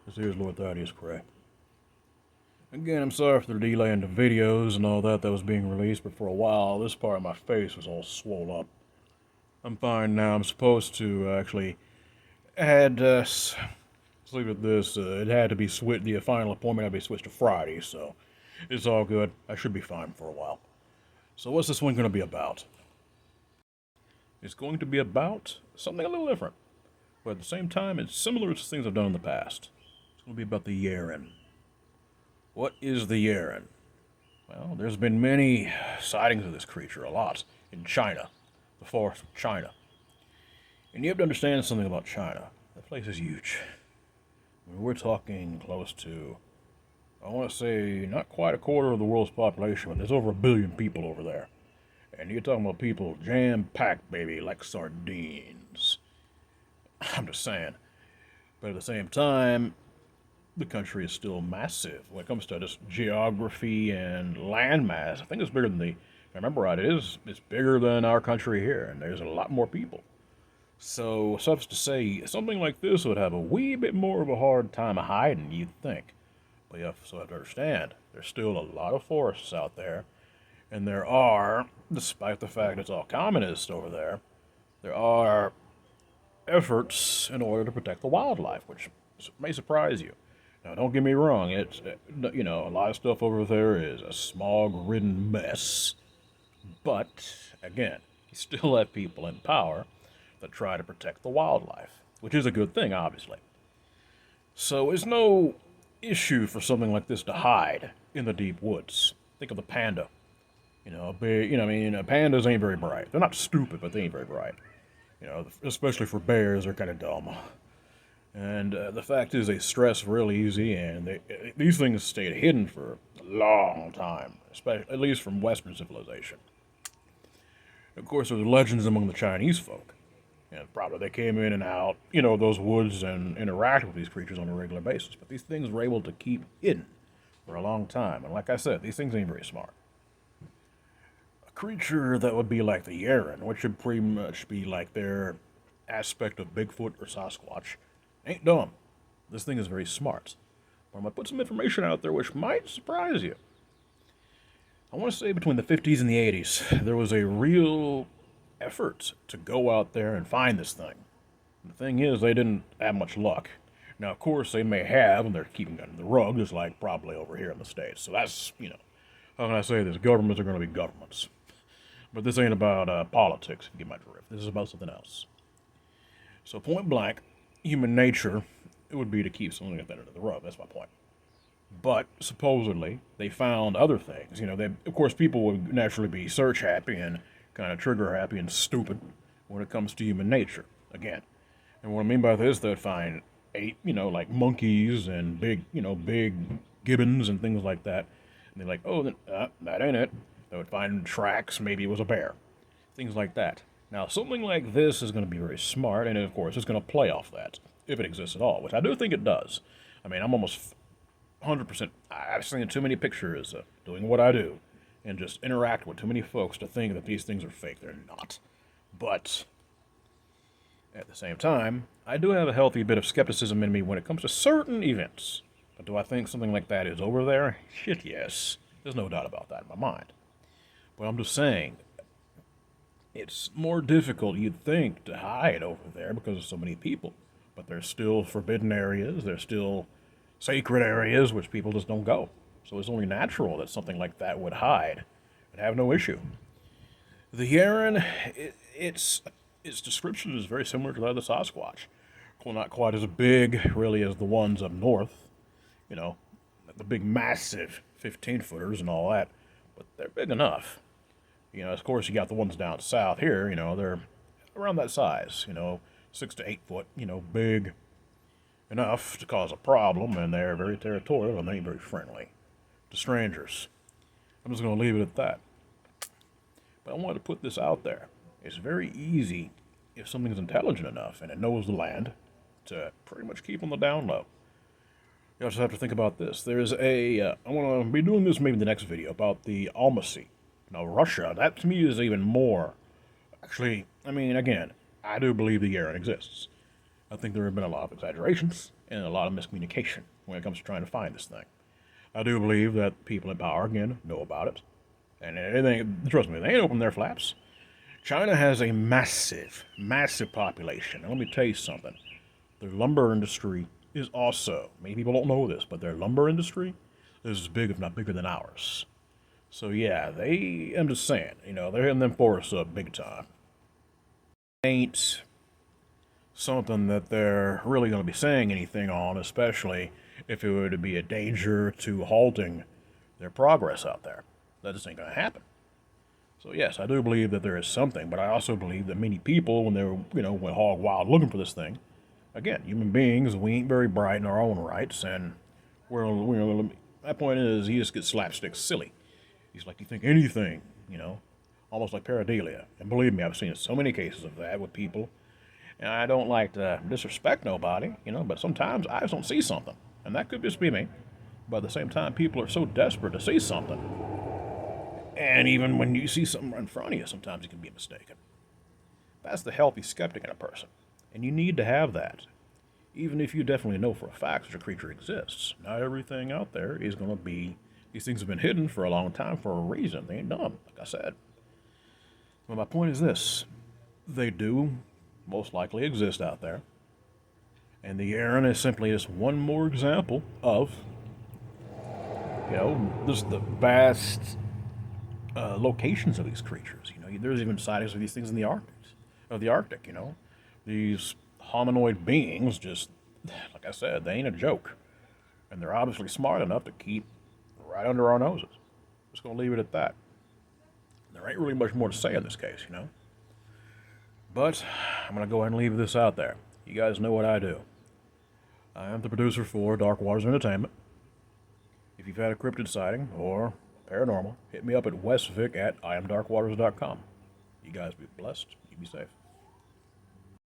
This here's Lord Thaddeus Cray. Again, I'm sorry for the delay in the videos and all that was being released, but for a while, this part of my face was all swole up. I'm fine now. I'm supposed to actually had let's leave it at this. It had to be switched. The final appointment had to be switched to Friday, so it's all good. I should be fine for a while. So what's this one going to be about? It's going to be about something a little different, but at the same time, it's similar to things I've done in the past. It's going to be about the Yeren. What is the Yeren? Well, there's been many sightings of this creature, a lot, in China, the forest of China. And you have to understand something about China. That place is huge. I mean, we're talking close to, I want to say, not quite a quarter of the world's population, but there's over 1 billion people over there. And you're talking about people jam-packed, baby, like sardines. I'm just saying. But at the same time, the country is still massive when it comes to just geography and landmass. I think it's bigger than if I remember right, it's bigger than our country here, and there's a lot more people. So, such to say, something like this would have a wee bit more of a hard time hiding, you'd think. But you also have to understand, there's still a lot of forests out there, and there are, despite the fact it's all communist over there are efforts in order to protect the wildlife, which may surprise you. Now, don't get me wrong, it's, a lot of stuff over there is a smog-ridden mess. But, again, you still have people in power that try to protect the wildlife, which is a good thing, obviously. So it's no issue for something like this to hide in the deep woods. Think of the panda. Pandas ain't very bright. They're not stupid, but they ain't very bright. Especially for bears, they're kind of dumb. And the fact is, they stress real easy, and these things stayed hidden for a long time, especially, at least from Western civilization. Of course, there's legends among the Chinese folk. And probably they came in and out, those woods and interacted with these creatures on a regular basis. But these things were able to keep hidden for a long time. And like I said, these things ain't very smart. A creature that would be like the Yeren, which would pretty much be like their aspect of Bigfoot or Sasquatch, ain't dumb. This thing is very smart. But I'm going to put some information out there which might surprise you. I want to say between the 50s and the 80s, there was a real effort to go out there and find this thing. And the thing is, they didn't have much luck. Now, of course, they may have, and they're keeping it under the rug, just like probably over here in the States. So that's, how can I say this? Governments are going to be governments. But this ain't about politics, if you get my drift. This is about something else. So point blank, human nature, it would be to keep something like that under the rug. That's my point. But supposedly, they found other things. Of course, people would naturally be search happy and kind of trigger happy and stupid when it comes to human nature, again. And what I mean by this, they'd find like monkeys and big gibbons and things like that. And they're like, oh, that ain't it. They would find tracks, maybe it was a bear. Things like that. Now, something like this is going to be very smart, and of course, it's going to play off that, if it exists at all, which I do think it does. I mean, I'm almost 100%, I've seen too many pictures doing what I do, and just interact with too many folks to think that these things are fake. They're not. But at the same time, I do have a healthy bit of skepticism in me when it comes to certain events. But do I think something like that is over there? Shit, yes. There's no doubt about that in my mind. But I'm just saying, it's more difficult, you'd think, to hide over there because of so many people. But there's still forbidden areas, there's still sacred areas which people just don't go. So it's only natural that something like that would hide and have no issue. The Yeren, its description is very similar to that of the Sasquatch. Well, not quite as big, really, as the ones up north. The big, massive 15-footers and all that. But they're big enough. Of course, you got the ones down south here, they're around that size, 6 to 8 foot, big enough to cause a problem, and they're very territorial, and they ain't very friendly to strangers. I'm just going to leave it at that. But I wanted to put this out there. It's very easy, if something's intelligent enough, and it knows the land, to pretty much keep on the down low. You just have to think about this. There's I want to be doing this maybe in the next video, about the Almasy. Now, Russia, that to me is even more. Actually, I mean, again, I do believe the Yeren exists. I think there have been a lot of exaggerations and a lot of miscommunication when it comes to trying to find this thing. I do believe that people in power, again, know about it. And trust me, they ain't opened their flaps. China has a massive, massive population. And let me tell you something. Their lumber industry is also, many people don't know this, but their lumber industry is as big, if not bigger than ours. So yeah, I'm just saying, they're hitting them forests up big time. Ain't something that they're really going to be saying anything on, especially if it were to be a danger to halting their progress out there. That just ain't going to happen. So yes, I do believe that there is something, but I also believe that many people, when they're, went hog wild looking for this thing, again, human beings, we ain't very bright in our own rights, and my point is, he just gets slapstick silly. He's like, you think anything, almost like pareidolia. And believe me, I've seen so many cases of that with people. And I don't like to disrespect nobody, but sometimes I just don't see something. And that could just be me. But at the same time, people are so desperate to see something. And even when you see something right in front of you, sometimes you can be mistaken. That's the healthy skeptic in a person. And you need to have that. Even if you definitely know for a fact that a creature exists. Not everything out there is going to be... These things have been hidden for a long time for a reason. They ain't dumb, like I said. But my point is this. They do most likely exist out there. And the Yeren is simply just one more example of, just the vast locations of these creatures. There's even sightings of these things in the Arctic, These hominoid beings just, like I said, they ain't a joke. And they're obviously smart enough to keep right under our noses. Just gonna leave it at that. There ain't really much more to say in this case, But I'm going to go ahead and leave this out there. You guys know what I do. I am the producer for Dark Waters Entertainment. If you've had a cryptid sighting or paranormal, hit me up at westvic@iamdarkwaters.com. You guys be blessed. You be safe.